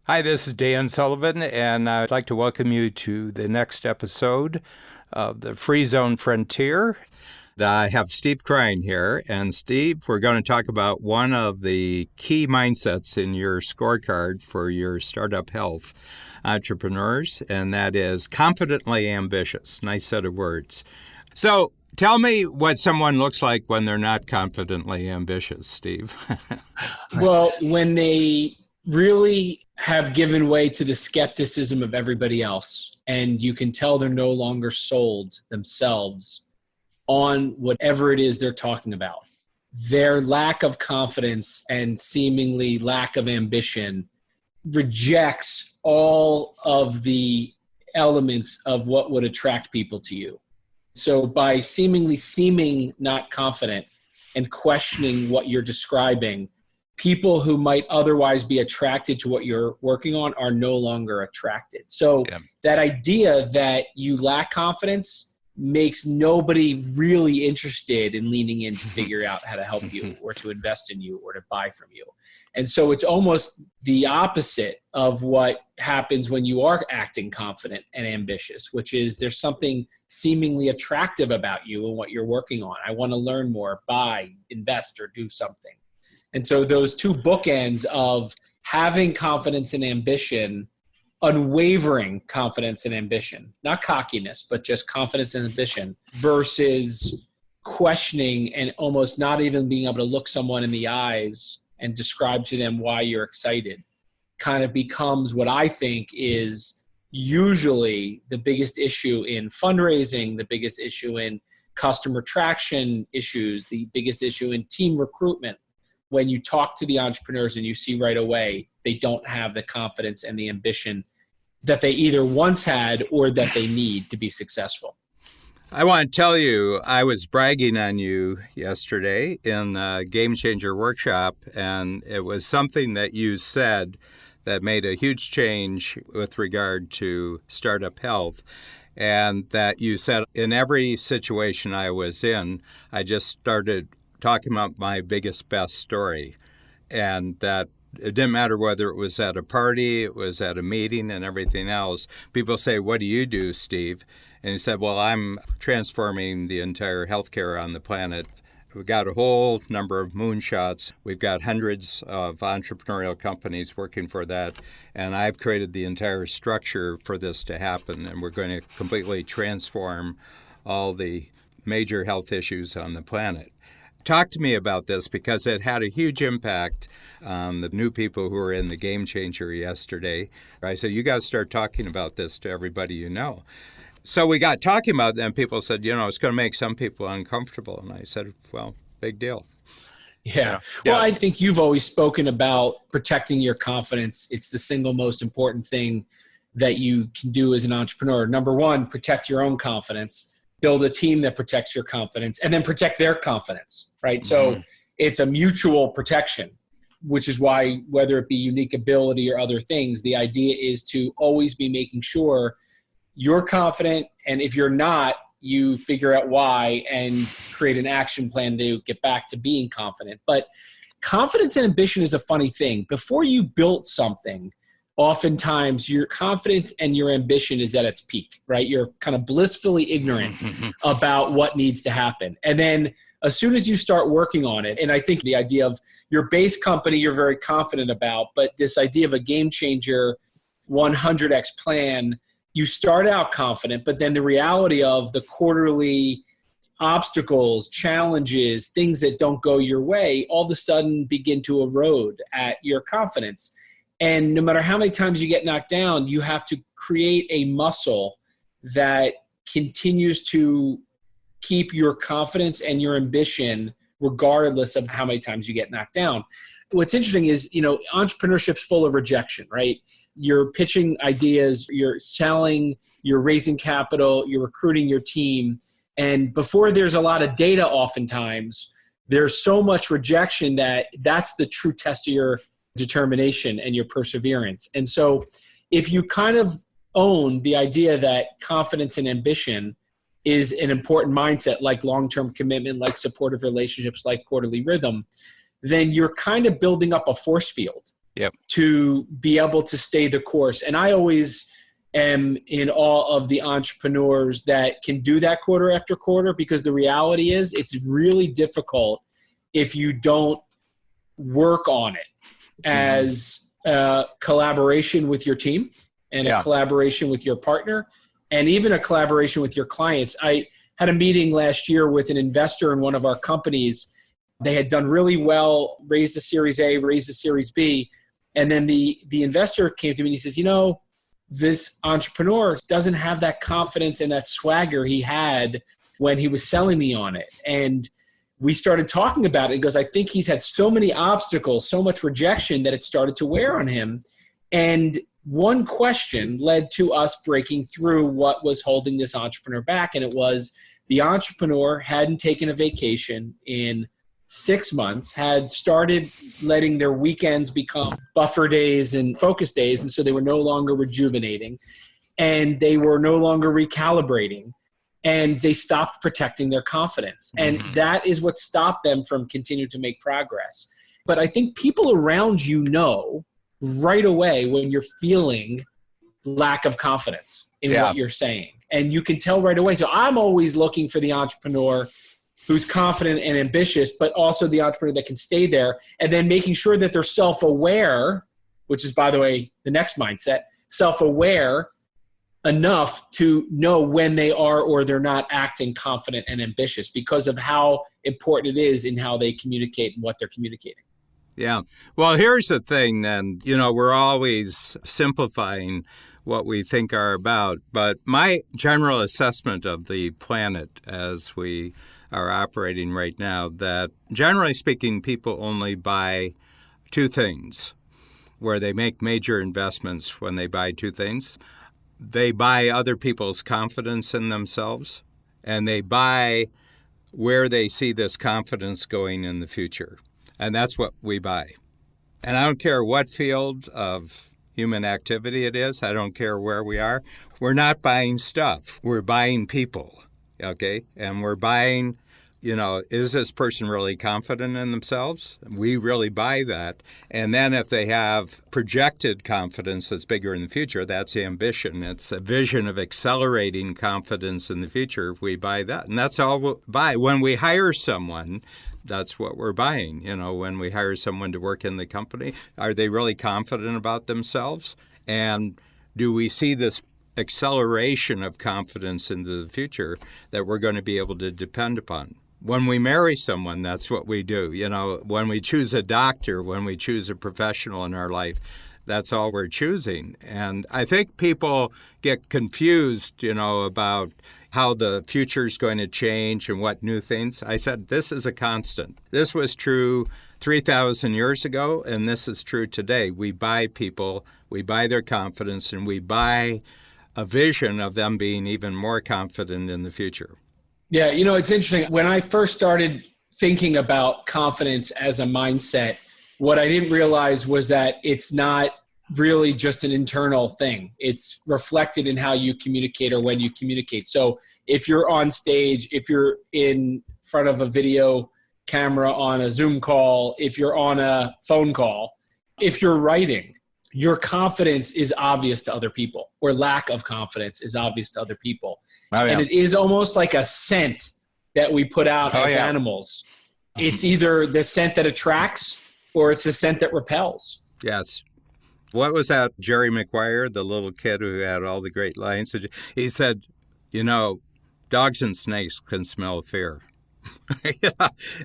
Hi, this is Dan Sullivan, and I'd like to welcome you to the next episode of the Free Zone Frontier. I have Steve Krein here, and Steve, we're going to talk about one of the key mindsets in your scorecard for your startup health entrepreneurs, and that is confidently ambitious. Nice set of words. So tell me what someone looks like when they're not confidently ambitious, Steve. Well, when they really have given way to the skepticism of everybody else, and you can tell they're no longer sold themselves on whatever it is they're talking about. Their lack of confidence and seemingly lack of ambition rejects all of the elements of what would attract people to you. So by seeming not confident and questioning what you're describing, people who might otherwise be attracted to what you're working on are no longer attracted. So that idea that you lack confidence makes nobody really interested in leaning in to figure out how to help you or to invest in you or to buy from you. And so it's almost the opposite of what happens when you are acting confident and ambitious, which is there's something seemingly attractive about you and what you're working on. I want to learn more, buy, invest, or do something. And so those two bookends of having confidence and ambition, unwavering confidence and ambition, not cockiness, but just confidence and ambition versus questioning and almost not even being able to look someone in the eyes and describe to them why you're excited, kind of becomes what I think is usually the biggest issue in fundraising, the biggest issue in customer traction issues, the biggest issue in team recruitment. When you talk to the entrepreneurs and you see right away, they don't have the confidence and the ambition that they either once had or that they need to be successful. I want to tell you, I was bragging on you yesterday in the Game Changer workshop, and it was something that you said that made a huge change with regard to startup health. And that you said in every situation I was in, I just started talking about my biggest, best story, and that it didn't matter whether it was at a party, it was at a meeting and everything else. People say, "What do you do, Steve?" And he said, "Well, I'm transforming the entire healthcare on the planet. We've got a whole number of moonshots. We've got hundreds of entrepreneurial companies working for that, and I've created the entire structure for this to happen, and we're going to completely transform all the major health issues on the planet." Talk to me about this, because it had a huge impact on the new people who were in the Game Changer yesterday. I said, you got to start talking about this to everybody you know. So we got talking about it, and people said, it's going to make some people uncomfortable. And I said, well, big deal. Yeah. Well, I think you've always spoken about protecting your confidence. It's the single most important thing that you can do as an entrepreneur. Number one, protect your own confidence. Build a team that protects your confidence, and then protect their confidence, right? So it's a mutual protection, which is why, whether it be unique ability or other things, the idea is to always be making sure you're confident. And if you're not, you figure out why and create an action plan to get back to being confident. But confidence and ambition is a funny thing. Before you built something, oftentimes your confidence and your ambition is at its peak, right? You're kind of blissfully ignorant about what needs to happen. And then as soon as you start working on it, and I think the idea of your base company, you're very confident about, but this idea of a game changer 100x plan, you start out confident, but then the reality of the quarterly obstacles, challenges, things that don't go your way, all of a sudden begin to erode at your confidence. And no matter how many times you get knocked down, you have to create a muscle that continues to keep your confidence and your ambition regardless of how many times you get knocked down. What's interesting is, entrepreneurship's full of rejection, right? You're pitching ideas, you're selling, you're raising capital, you're recruiting your team. And before there's a lot of data, oftentimes, there's so much rejection that's the true test of your determination and your perseverance. And so if you kind of own the idea that confidence and ambition is an important mindset, like long-term commitment, like supportive relationships, like quarterly rhythm, then you're kind of building up a force field to be able to stay the course. And I always am in awe of the entrepreneurs that can do that quarter after quarter, because the reality is it's really difficult if you don't work on it as a collaboration with your team and a collaboration with your partner and even a collaboration with your clients. I had a meeting last year with an investor in one of our companies. They had done really well, raised a Series A, raised a Series B. And then the investor came to me and he says, this entrepreneur doesn't have that confidence and that swagger he had when he was selling me on it. And we started talking about it. He goes, I think he's had so many obstacles, so much rejection that it started to wear on him. And one question led to us breaking through what was holding this entrepreneur back. And it was the entrepreneur hadn't taken a vacation in 6 months, had started letting their weekends become buffer days and focus days. And so they were no longer rejuvenating and they were no longer recalibrating, and they stopped protecting their confidence. And that is what stopped them from continuing to make progress. But I think people around right away when you're feeling lack of confidence in what you're saying. And you can tell right away. So I'm always looking for the entrepreneur who's confident and ambitious, but also the entrepreneur that can stay there, and then making sure that they're self-aware, which is, by the way, the next mindset, self-aware enough to know when they are or they're not acting confident and ambitious, because of how important it is in how they communicate and what they're communicating. Yeah. Well, here's the thing then. We're always simplifying what we think are about, but my general assessment of the planet as we are operating right now, that generally speaking, people only buy two things, where they make major investments when they buy two things. They buy other people's confidence in themselves, and they buy where they see this confidence going in the future. And that's what we buy. And I don't care what field of human activity it is. I don't care where we are. We're not buying stuff. We're buying people, okay? And we're buying, is this person really confident in themselves? We really buy that. And then if they have projected confidence that's bigger in the future, that's ambition. It's a vision of accelerating confidence in the future. We buy that. And that's all we buy. When we hire someone, that's what we're buying. When we hire someone to work in the company, are they really confident about themselves? And do we see this acceleration of confidence into the future that we're going to be able to depend upon? When we marry someone, that's what we do. When we choose a doctor, when we choose a professional in our life, that's all we're choosing. And I think people get confused, about how the future is going to change and what new things. I said, this is a constant. This was true 3,000 years ago, and this is true today. We buy people, we buy their confidence, and we buy a vision of them being even more confident in the future. Yeah, it's interesting. When I first started thinking about confidence as a mindset, what I didn't realize was that it's not really just an internal thing. It's reflected in how you communicate or when you communicate. So if you're on stage, if you're in front of a video camera on a Zoom call, if you're on a phone call, if you're writing, your confidence is obvious to other people, or lack of confidence is obvious to other people. Oh, yeah. And it is almost like a scent that we put out as animals. It's either the scent that attracts or it's the scent that repels. Yes. What was that, Jerry Maguire, the little kid who had all the great lines? He said, dogs and snakes can smell fear.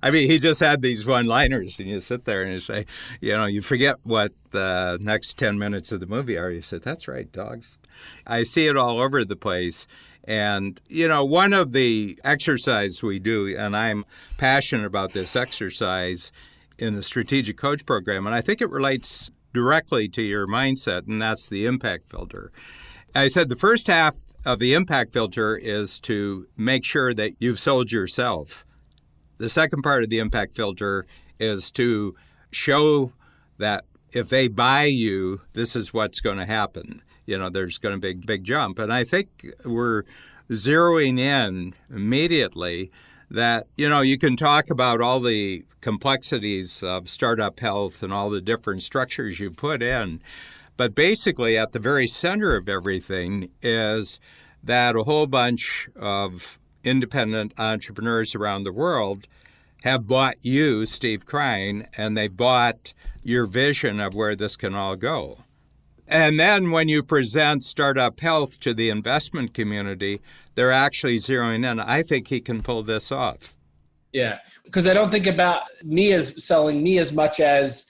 I mean, he just had these one-liners, and you sit there and you say, you forget what the next 10 minutes of the movie are. You said, that's right, dogs. I see it all over the place. And, one of the exercises we do, and I'm passionate about this exercise in the Strategic Coach program, and I think it relates directly to your mindset, and that's the impact filter. I said the first half of the impact filter is to make sure that you've sold yourself. The second part of the impact filter is to show that if they buy you, this is what's going to happen. There's going to be a big jump. And I think we're zeroing in immediately that, you can talk about all the complexities of startup health and all the different structures you put in. But basically, at the very center of everything is that a whole bunch of independent entrepreneurs around the world have bought you, Steve Krein, and they bought your vision of where this can all go. And then when you present startup health to the investment community, they're actually zeroing in. I think he can pull this off. Yeah, because I don't think about me as selling me as much as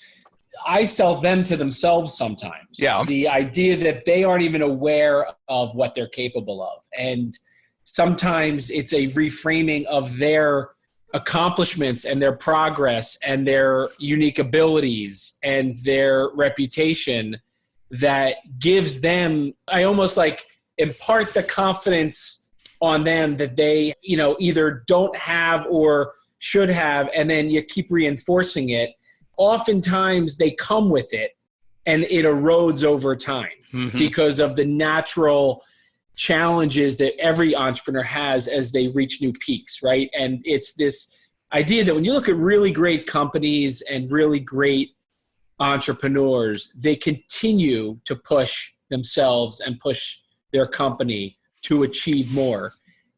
I sell them to themselves sometimes. Yeah. The idea that they aren't even aware of what they're capable of. And sometimes it's a reframing of their accomplishments and their progress and their unique abilities and their reputation that gives them, I almost like impart the confidence on them that they, either don't have or should have, and then you keep reinforcing it. Oftentimes they come with it and it erodes over time because of the natural challenges that every entrepreneur has as they reach new peaks, right? And it's this idea that when you look at really great companies and really great entrepreneurs, they continue to push themselves and push their company to achieve more.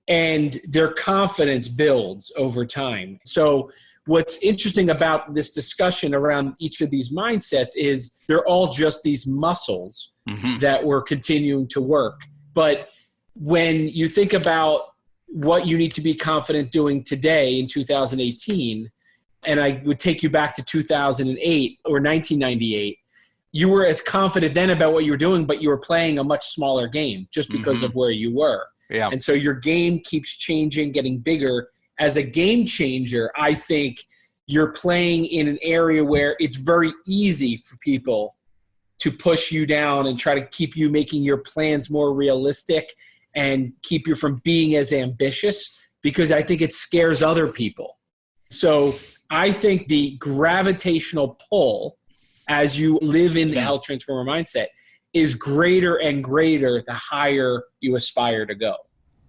And their confidence builds over time. So what's interesting about this discussion around each of these mindsets is they're all just these muscles that we're continuing to work. But when you think about what you need to be confident doing today in 2018, and I would take you back to 2008 or 1998, you were as confident then about what you were doing, but you were playing a much smaller game just because of where you were. Yeah. And so your game keeps changing, getting bigger. As a game changer, I think you're playing in an area where it's very easy for people to push you down and try to keep you making your plans more realistic and keep you from being as ambitious, because I think it scares other people. So I think the gravitational pull as you live in the health transformer mindset is greater and greater the higher you aspire to go.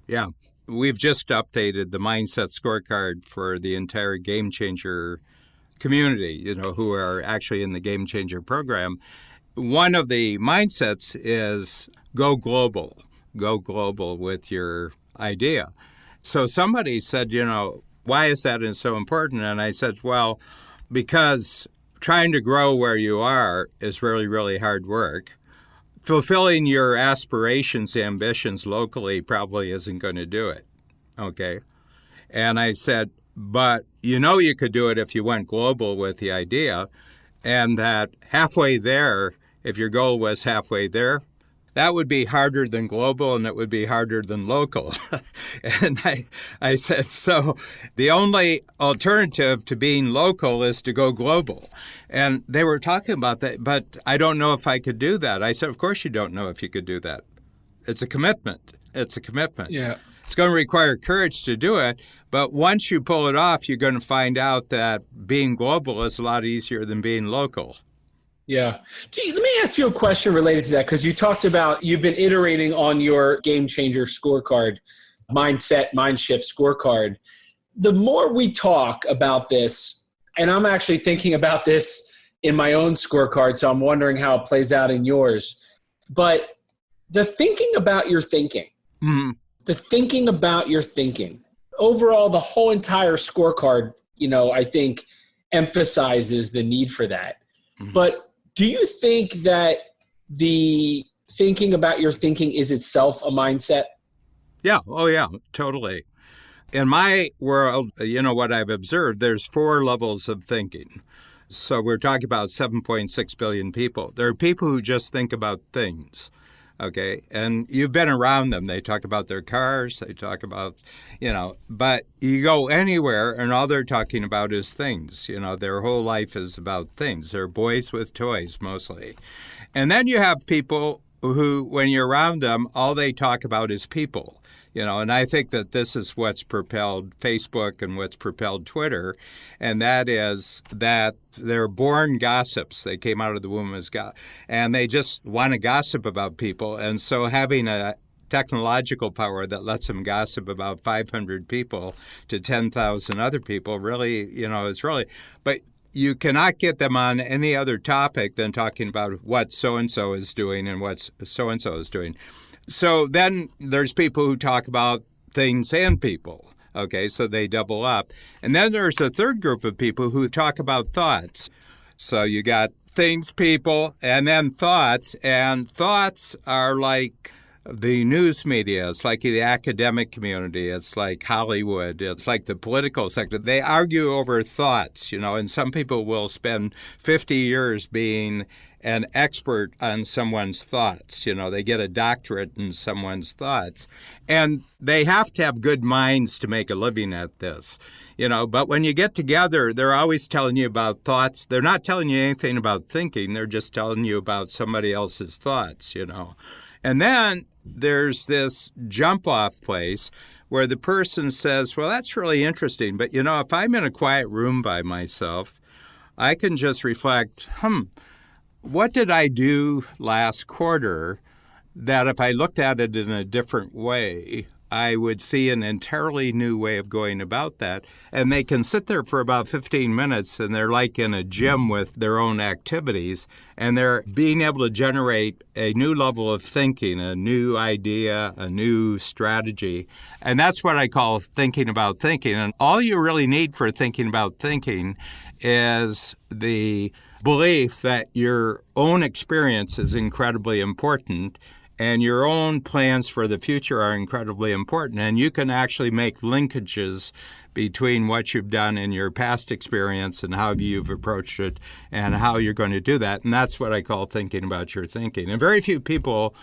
Yeah. We've just updated the mindset scorecard for the entire Game Changer community, who are actually in the Game Changer program. One of the mindsets is go global with your idea. So somebody said, why is that so important? And I said, well, because trying to grow where you are is really, really hard work. Fulfilling your aspirations, ambitions locally probably isn't going to do it. Okay. And I said, but you could do it if you went global with the idea, and that halfway there, if your goal was halfway there, that would be harder than global and it would be harder than local. And I said, so the only alternative to being local is to go global. And they were talking about that, but I don't know if I could do that. I said, of course you don't know if you could do that. It's a commitment. Yeah. It's going to require courage to do it. But once you pull it off, you're going to find out that being global is a lot easier than being local. Yeah. Let me ask you a question related to that, because you talked about you've been iterating on your Game Changer scorecard, mindset, mind shift scorecard. The more we talk about this, and I'm actually thinking about this in my own scorecard, so I'm wondering how it plays out in yours, but the thinking about your thinking, overall, the whole entire scorecard, I think emphasizes the need for that. But do you think that the thinking about your thinking is itself a mindset? Yeah. Oh, yeah, totally. In my world, what I've observed, there's 4 levels of thinking. So we're talking about 7.6 billion people. There are people who just think about things. Okay. And you've been around them. They talk about their cars. They talk about, but you go anywhere and all they're talking about is things. Their whole life is about things. They're boys with toys mostly. And then you have people who, when you're around them, all they talk about is people. And I think that this is what's propelled Facebook and what's propelled Twitter, and that is that they're born gossips. They came out of the womb as and they just want to gossip about people. And so having a technological power that lets them gossip about 500 people to 10,000 other people really, is really, but you cannot get them on any other topic than talking about what so-and-so is doing and what so-and-so is doing. So then there's people who talk about things and people. Okay, so they double up. And then there's a third group of people who talk about thoughts. So you got things, people, and then thoughts. And thoughts are like the news media. It's like the academic community. It's like Hollywood. It's like the political sector. They argue over thoughts, and some people will spend 50 years being an expert on someone's thoughts. They get a doctorate in someone's thoughts. And they have to have good minds to make a living at this. But when you get together, they're always telling you about thoughts. They're not telling you anything about thinking. They're just telling you about somebody else's thoughts, And then there's this jump-off place where the person says, well, that's really interesting. But, if I'm in a quiet room by myself, I can just reflect, what did I do last quarter that if I looked at it in a different way, I would see an entirely new way of going about that? And they can sit there for about 15 minutes, and they're like in a gym with their own activities, and they're being able to generate a new level of thinking, a new idea, a new strategy. And that's what I call thinking about thinking. And all you really need for thinking about thinking is the belief that your own experience is incredibly important and your own plans for the future are incredibly important. And you can actually make linkages between what you've done in your past experience and how you've approached it and how you're going to do that. And that's what I call thinking about your thinking. And very few people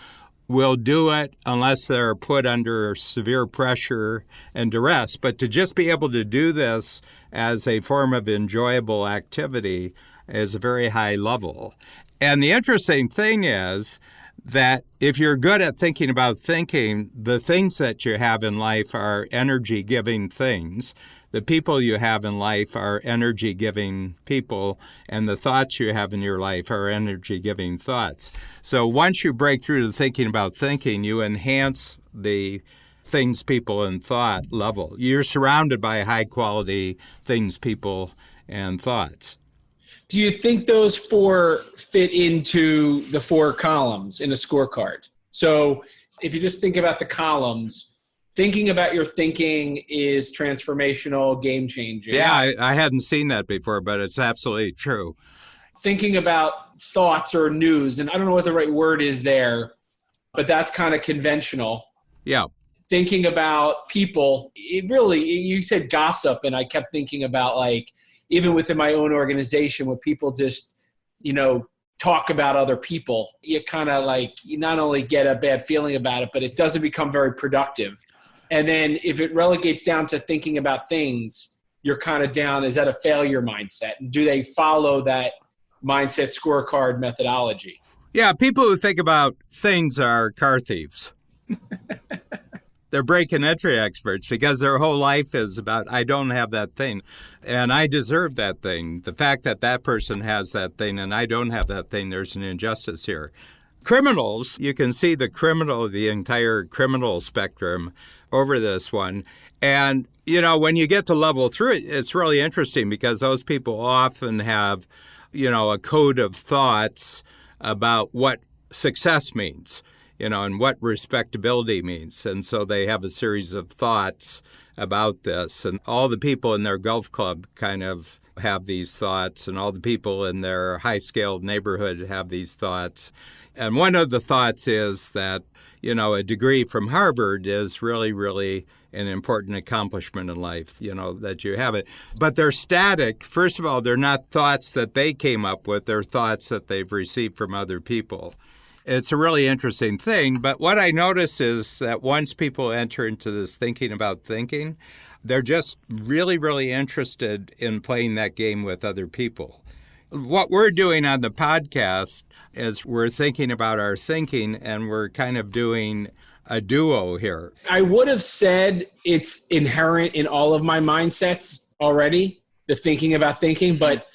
will do it unless they're put under severe pressure and duress. But to just be able to do this as a form of enjoyable activity is a very high level. And the interesting thing is that if you're good at thinking about thinking, the things that you have in life are energy-giving things. The people you have in life are energy-giving people, and the thoughts you have in your life are energy-giving thoughts. So once you break through to thinking about thinking, you enhance the things, people, and thought level. You're surrounded by high-quality things, people, and thoughts. Do you think those four fit into the four columns in a scorecard? So if you just think about the columns, thinking about your thinking is transformational, game-changing. Yeah, I hadn't seen that before, but it's absolutely true. Thinking about thoughts or news, and I don't know what the right word is there, but that's kind of conventional. Yeah. Thinking about people, you said gossip, and I kept thinking about even within my own organization, when people just, talk about other people, you kind of you not only get a bad feeling about it, but it doesn't become very productive. And then if it relegates down to thinking about things, you're kind of down, is that a failure mindset? And do they follow that mindset scorecard methodology? Yeah, people who think about things are car thieves. They're break and entry experts because their whole life is about, I don't have that thing and I deserve that thing. The fact that that person has that thing and I don't have that thing, there's an injustice here. Criminals, you can see the entire criminal spectrum over this one. And, when you get to level 3, it's really interesting because those people often have, a code of thoughts about what success means. And what respectability means. And so they have a series of thoughts about this. And all the people in their golf club kind of have these thoughts, and all the people in their high-scaled neighborhood have these thoughts. And one of the thoughts is that, a degree from Harvard is really, really an important accomplishment in life, that you have it. But they're static. First of all, they're not thoughts that they came up with. They're thoughts that they've received from other people. It's a really interesting thing, but what I notice is that once people enter into this thinking about thinking, they're just really, really interested in playing that game with other people. What we're doing on the podcast is we're thinking about our thinking, and we're kind of doing a duo here. I would have said it's inherent in all of my mindsets already, the thinking about thinking, but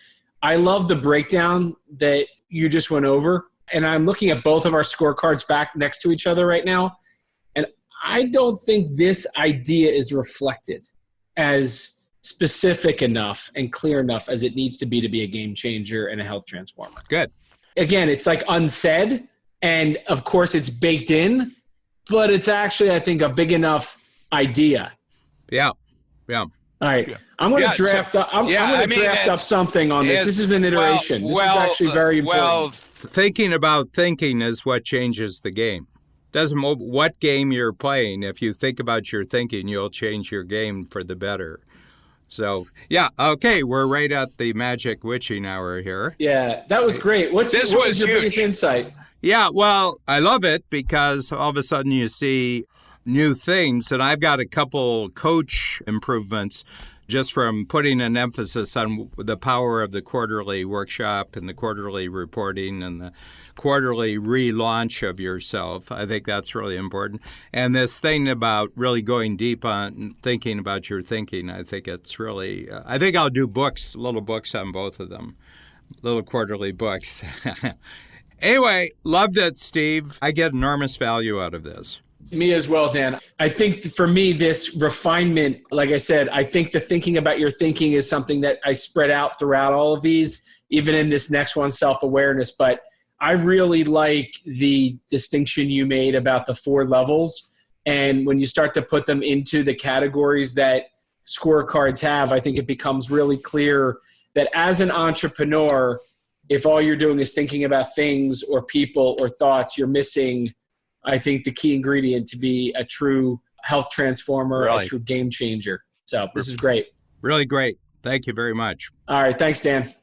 I love the breakdown that you just went over. And I'm looking at both of our scorecards back next to each other right now. And I don't think this idea is reflected as specific enough and clear enough as it needs to be a game changer and a health transformer. Good. Again, it's like unsaid, and of course it's baked in, but it's actually, I think, a big enough idea. Yeah. All right. Yeah. I'm going to draft up something on this. This is an iteration. This is actually very important. Well, thinking about thinking is what changes the game. Doesn't matter what game you're playing. If you think about your thinking, you'll change your game for the better. So, yeah, okay, we're right at the magic witching hour here. Yeah, that was great. What was your biggest insight? Yeah, well, I love it because all of a sudden you see new things, and I've got a couple coach improvements just from putting an emphasis on the power of the quarterly workshop and the quarterly reporting and the quarterly relaunch of yourself. I think that's really important. And this thing about really going deep on thinking about your thinking, I think it's really, I think I'll do little books on both of them, little quarterly books. Anyway, loved it, Steve. I get enormous value out of this. Me as well, Dan. I think for me, this refinement, like I said, I think the thinking about your thinking is something that I spread out throughout all of these, even in this next one, self-awareness. But I really like the distinction you made about the 4 levels. And when you start to put them into the categories that scorecards have, I think it becomes really clear that as an entrepreneur, if all you're doing is thinking about things or people or thoughts, you're missing, I think, the key ingredient to be a true health transformer, a true game changer. So this is great. Really great. Thank you very much. All right. Thanks, Dan.